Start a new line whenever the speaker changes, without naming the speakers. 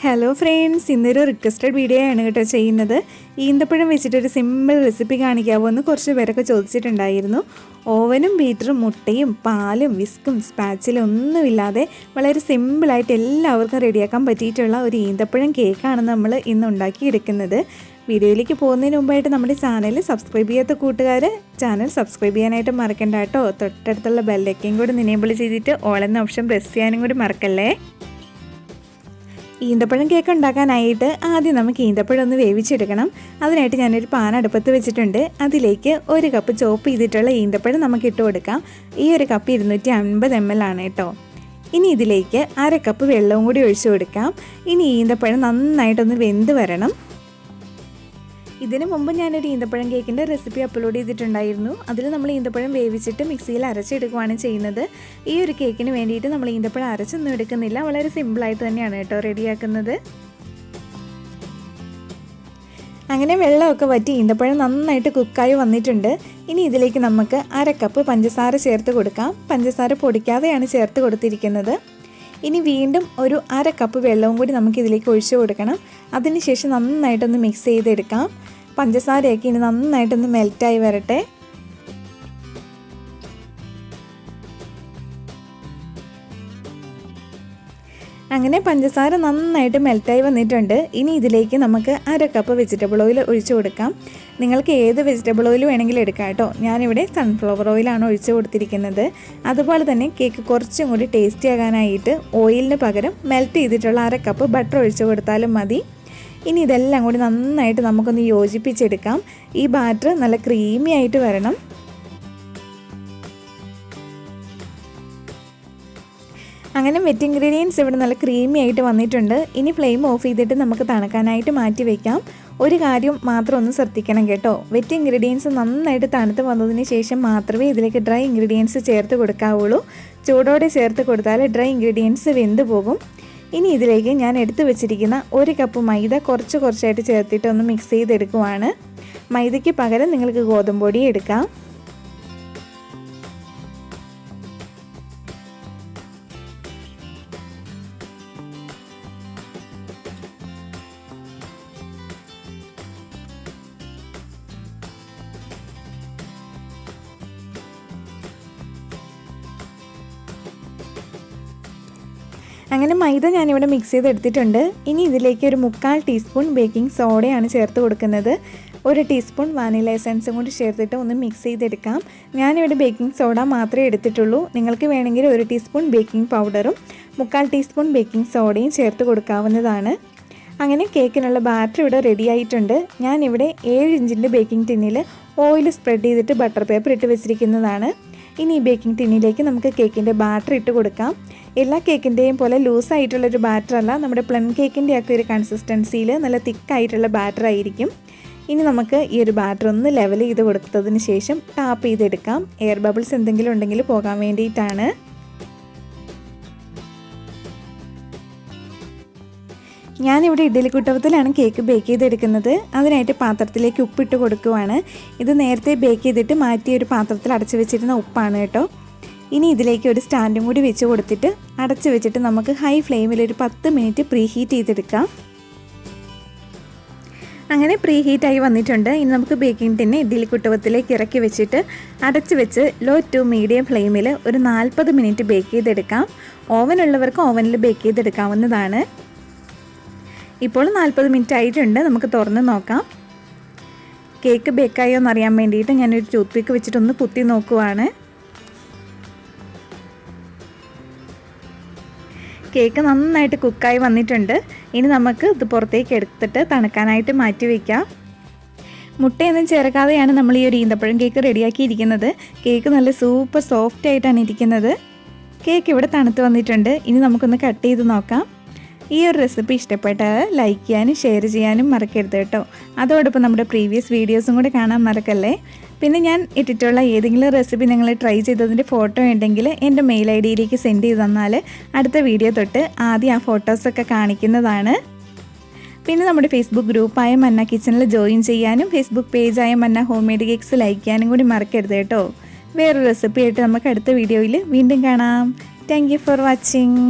Hello friends, ഇന്നൊരു requested video ആണ് കേട്ടോ ചെയ്യുന്നത്. ഈന്തപ്പഴം വെച്ചിട്ടൊരു സിമ്പിൾ റെസിപ്പി കാണിക്കാമോ എന്ന് കുറച്ച് പേരൊക്കെ ചോദിച്ചിട്ടുണ്ടായിരുന്നു. ഓവനും ബീറ്ററും മുട്ടയും പാലും വിസ്കും സ്പാച്ചിലും ഒന്നുമില്ലാതെ വളരെ സിമ്പിളായിട്ട് എല്ലാവർക്കും റെഡിയാക്കാൻ പറ്റിയിട്ടുള്ള ഒരു ഈന്തപ്പഴം കേക്കാണ് നമ്മൾ ഇന്ന് ഉണ്ടാക്കിയെടുക്കുന്നത്. വീഡിയോയിലേക്ക് പോകുന്നതിന് മുമ്പായിട്ട് നമ്മുടെ ചാനൽ സബ്സ്ക്രൈബ് ചെയ്യാത്ത കൂട്ടുകാർ ചാനൽ സബ്സ്ക്രൈബ് ചെയ്യാനായിട്ട് മറക്കണ്ട കേട്ടോ. തൊട്ടടുത്തുള്ള ബെല്ലൈക്കൻ കൂടി എനേബിൾ ചെയ്തിട്ട് ഓൾ എന്ന ഓപ്ഷൻ പ്രസ് ചെയ്യാനും കൂടി മറക്കല്ലേ. ഈന്തപ്പഴം കേക്ക് ഉണ്ടാക്കാനായിട്ട് ആദ്യം നമുക്ക് ഈന്തപ്പഴം ഒന്ന് വേവിച്ചെടുക്കണം. അതിനായിട്ട് ഞാനൊരു പാൻ അടുപ്പത്ത് വെച്ചിട്ടുണ്ട്. അതിലേക്ക് 1 കപ്പ് ചോപ്പ് ചെയ്തിട്ടുള്ള ഈന്തപ്പഴം നമുക്ക് ഇട്ട് കൊടുക്കാം. ഈ ഒരു കപ്പ് 250 ml ആണ് കേട്ടോ. ഇനി ഇതിലേക്ക് 1/2 കപ്പ് വെള്ളവും കൂടി ഒഴിച്ചു കൊടുക്കാം. ഇനി ഈന്തപ്പഴം നന്നായിട്ടൊന്ന് വെന്ത് വരണം. ഇതിനു മുമ്പ് ഞാനൊരു ഈന്തപ്പഴം കേക്കിൻ്റെ റെസിപ്പി അപ്ലോഡ് ചെയ്തിട്ടുണ്ടായിരുന്നു. അതിൽ നമ്മൾ ഈന്തപ്പഴം വേവിച്ചിട്ട് മിക്സിയിൽ അരച്ചെടുക്കുകയാണ് ചെയ്യുന്നത്. ഈ ഒരു കേക്കിന് വേണ്ടിയിട്ട് നമ്മൾ ഈന്തപ്പഴം അരച്ചൊന്നും എടുക്കുന്നില്ല. വളരെ സിമ്പിളായിട്ട് തന്നെയാണ് കേട്ടോ റെഡിയാക്കുന്നത്. അങ്ങനെ വെള്ളമൊക്കെ വറ്റി ഈന്തപ്പഴം നന്നായിട്ട് കുക്കായി വന്നിട്ടുണ്ട്. ഇനി ഇതിലേക്ക് നമുക്ക് 1/2 കപ്പ് പഞ്ചസാര ചേർത്ത് കൊടുക്കാം. പഞ്ചസാര പൊടിക്കാതെയാണ് ചേർത്ത് കൊടുത്തിരിക്കുന്നത്. ഇനി വീണ്ടും ഒരു 1/2 കപ്പ് വെള്ളവും കൂടി നമുക്കിതിലേക്ക് ഒഴിച്ചു കൊടുക്കണം. അതിനുശേഷം നന്നായിട്ടൊന്ന് മിക്സ് ചെയ്തെടുക്കാം. പഞ്ചസാരയൊക്കെ ഇനി നന്നായിട്ടൊന്ന് മെൽറ്റായി വരട്ടെ. അങ്ങനെ പഞ്ചസാര നന്നായിട്ട് മെൽറ്റായി വന്നിട്ടുണ്ട്. ഇനി ഇതിലേക്ക് നമുക്ക് 1/2 കപ്പ് വെജിറ്റബിൾ ഓയിൽ ഒഴിച്ചു കൊടുക്കാം. നിങ്ങൾക്ക് ഏത് വെജിറ്റബിൾ ഓയിൽ വേണമെങ്കിലും എടുക്കാം കേട്ടോ. ഞാനിവിടെ സൺഫ്ലവർ ഓയിലാണ് ഒഴിച്ചു കൊടുത്തിരിക്കുന്നത്. അതുപോലെ തന്നെ കേക്ക് കുറച്ചും കൂടി ടേസ്റ്റി ആകാനായിട്ട് ഓയിലിന് പകരം മെൽറ്റ് ചെയ്തിട്ടുള്ള 1/2 കപ്പ് ബട്ടർ ഒഴിച്ചു കൊടുത്താലും മതി. ഇനി ഇതെല്ലാം കൂടി നന്നായിട്ട് നമുക്കൊന്ന് യോജിപ്പിച്ചെടുക്കാം. ഈ ബാറ്റർ നല്ല ക്രീമി ആയിട്ട് വരണം. അങ്ങനെ വെറ്റ് ഇൻഗ്രീഡിയൻസ് ഇവിടെ നല്ല ക്രീമി ആയിട്ട് വന്നിട്ടുണ്ട്. ഇനി ഫ്ലെയിം ഓഫ് ചെയ്തിട്ട് നമുക്ക് തണുക്കാനായിട്ട് മാറ്റി വയ്ക്കാം. ഒരു കാര്യം മാത്രം ഒന്ന് ശ്രദ്ധിക്കണം കേട്ടോ. വെറ്റ് ഇൻഗ്രീഡിയൻസ് നന്നായിട്ട് തണുത്ത് വന്നതിന് ശേഷം മാത്രമേ ഇതിലേക്ക് ഡ്രൈ ഇൻഗ്രീഡിയൻസ് ചേർത്ത് കൊടുക്കാവുള്ളൂ. ചൂടോടെ ചേർത്ത് കൊടുത്താൽ ഡ്രൈ ഇൻഗ്രീഡിയൻസ് വെന്ത് പോകും. ഇനി ഇതിലേക്ക് ഞാൻ എടുത്തു വെച്ചിരിക്കുന്ന 1 കപ്പ് മൈദ കുറച്ചായിട്ട് ചേർത്തിട്ട് ഒന്ന് മിക്സ് ചെയ്തെടുക്കുവാണ്. മൈദയ്ക്ക് പകരം നിങ്ങൾക്ക് ഗോതമ്പ് പൊടി എടുക്കാം. അങ്ങനെ മൈദ ഞാനിവിടെ മിക്സ് ചെയ്തെടുത്തിട്ടുണ്ട്. ഇനി ഇതിലേക്ക് ഒരു 3/4 ടീസ്പൂൺ ബേക്കിംഗ് സോഡയാണ് ചേർത്ത് കൊടുക്കുന്നത്. 1 ടീസ്പൂൺ വാനില എസൻസും കൂടി ചേർത്തിട്ട് ഒന്ന് മിക്സ് ചെയ്തെടുക്കാം. ഞാനിവിടെ ബേക്കിംഗ് സോഡ മാത്രമേ എടുത്തിട്ടുള്ളൂ. നിങ്ങൾക്ക് വേണമെങ്കിൽ 1 ടീസ്പൂൺ ബേക്കിംഗ് പൗഡറും 3/4 ടീസ്പൂൺ ബേക്കിംഗ് സോഡയും ചേർത്ത് കൊടുക്കാവുന്നതാണ്. അങ്ങനെ കേക്കിനുള്ള ബാറ്റർ ഇവിടെ റെഡി ആയിട്ടുണ്ട്. ഞാനിവിടെ 7 ഇഞ്ചിൻ്റെ ബേക്കിംഗ് ടിന്നിൽ ഓയിൽ സ്പ്രെഡ് ചെയ്തിട്ട് ബട്ടർ പേപ്പർ ഇട്ട് വെച്ചിരിക്കുന്നതാണ്. ഇനി ഈ ബേക്കിംഗ് ടിന്നിലേക്ക് നമുക്ക് കേക്കിൻ്റെ ബാറ്റർ ഇട്ട് കൊടുക്കാം. എല്ലാ കേക്കിൻ്റെയും പോലെ ലൂസായിട്ടുള്ളൊരു ബാറ്റർ അല്ല, നമ്മുടെ പ്ലം കേക്കിൻ്റെ ഒക്കെ ഒരു കൺസിസ്റ്റൻസിയിൽ നല്ല തിക്കായിട്ടുള്ള ബാറ്റർ ആയിരിക്കും. ഇനി നമുക്ക് ഈ ഒരു ബാറ്റർ ഒന്ന് ലെവൽ ചെയ്ത് കൊടുത്തതിന് ശേഷം ടാപ്പ് ചെയ്തെടുക്കാം. എയർ ബബിൾസ് എന്തെങ്കിലും ഉണ്ടെങ്കിൽ പോകാൻ വേണ്ടിയിട്ടാണ്. ഞാനിവിടെ ഇഡ്ഡലിക്കുട്ടവത്തിലാണ് കേക്ക് ബേക്ക് ചെയ്തെടുക്കുന്നത്. അതിനായിട്ട് പാത്രത്തിലേക്ക് ഉപ്പിട്ട് കൊടുക്കുവാണ്. ഇത് നേരത്തെ ബേക്ക് ചെയ്തിട്ട് മാറ്റിയ ഒരു പാത്രത്തിൽ അടച്ചു വെച്ചിരുന്ന ഉപ്പാണ് കേട്ടോ. ഇനി ഇതിലേക്ക് ഒരു സ്റ്റാൻഡും കൂടി വെച്ച് കൊടുത്തിട്ട് അടച്ചു വെച്ചിട്ട് നമുക്ക് ഹൈ ഫ്ലെയിമിൽ ഒരു 10 മിനിറ്റ് പ്രീ ഹീറ്റ് ചെയ്തെടുക്കാം. അങ്ങനെ പ്രീ ഹീറ്റായി വന്നിട്ടുണ്ട്. ഇനി നമുക്ക് ബേക്കിംഗ് ടിന്നെ ഇഡ്ഡലിക്കുട്ടവത്തിലേക്ക് ഇറക്കി വെച്ചിട്ട് അടച്ചു വെച്ച് ലോ ടു മീഡിയം ഫ്ലെയിമിൽ ഒരു 40 മിനിറ്റ് ബേക്ക് ചെയ്തെടുക്കാം. ഓവനുള്ളവർക്ക് ഓവനിൽ ബേക്ക് ചെയ്തെടുക്കാവുന്നതാണ്. ഇപ്പോൾ 40 മിനിറ്റ് ആയിട്ടുണ്ട്. നമുക്ക് തുറന്ന് നോക്കാം. കേക്ക് ബേക്കായോ എന്നറിയാൻ വേണ്ടിയിട്ട് ഞാനൊരു ടൂത്ത് പിക്ക് വെച്ചിട്ടൊന്ന് കുത്തി നോക്കുവാണ്. കേക്ക് നന്നായിട്ട് കുക്കായി വന്നിട്ടുണ്ട്. ഇനി നമുക്ക് ഇത് പുറത്തേക്ക് എടുത്തിട്ട് തണുക്കാനായിട്ട് മാറ്റി വയ്ക്കാം. മുട്ടയൊന്നും ചേർക്കാതെയാണ് നമ്മൾ ഈ ഒരു ഈന്തപ്പഴം കേക്ക് റെഡിയാക്കിയിരിക്കുന്നത്. കേക്ക് നല്ല സൂപ്പർ സോഫ്റ്റ് ആയിട്ടാണ് ഇരിക്കുന്നത്. കേക്ക് ഇവിടെ തണുത്ത് വന്നിട്ടുണ്ട്. ഇനി നമുക്കൊന്ന് കട്ട് ചെയ്ത് നോക്കാം. ഈ ഒരു റെസിപ്പി ഇഷ്ടപ്പെട്ടാൽ ലൈക്ക് ചെയ്യാനും ഷെയർ ചെയ്യാനും മറക്കരുത് കേട്ടോ. അതോടൊപ്പം നമ്മുടെ പ്രീവിയസ് വീഡിയോസും കൂടി കാണാൻ മറക്കല്ലേ. പിന്നെ ഞാൻ ഇട്ടിട്ടുള്ള ഏതെങ്കിലും റെസിപ്പി നിങ്ങൾ ട്രൈ ചെയ്തതിൻ്റെ ഫോട്ടോ ഉണ്ടെങ്കിൽ എൻ്റെ മെയിൽ ID-യിലേക്ക് സെൻഡ് ചെയ്ത് തന്നാൽ അടുത്ത വീഡിയോ തൊട്ട് ആദ്യം ആ ഫോട്ടോസൊക്കെ കാണിക്കുന്നതാണ്. പിന്നെ നമ്മുടെ ഫേസ്ബുക്ക് ഗ്രൂപ്പായ മന്ന കിച്ചണിൽ ജോയിൻ ചെയ്യാനും ഫേസ്ബുക്ക് പേജായ മന്ന ഹോം മെയ്ഡ് കേക്ക്സ് ലൈക്ക് ചെയ്യാനും കൂടി മറക്കരുത് കേട്ടോ. വേറൊരു റെസിപ്പി ആയിട്ട് നമുക്ക് അടുത്ത വീഡിയോയിൽ വീണ്ടും കാണാം. Thank you for watching.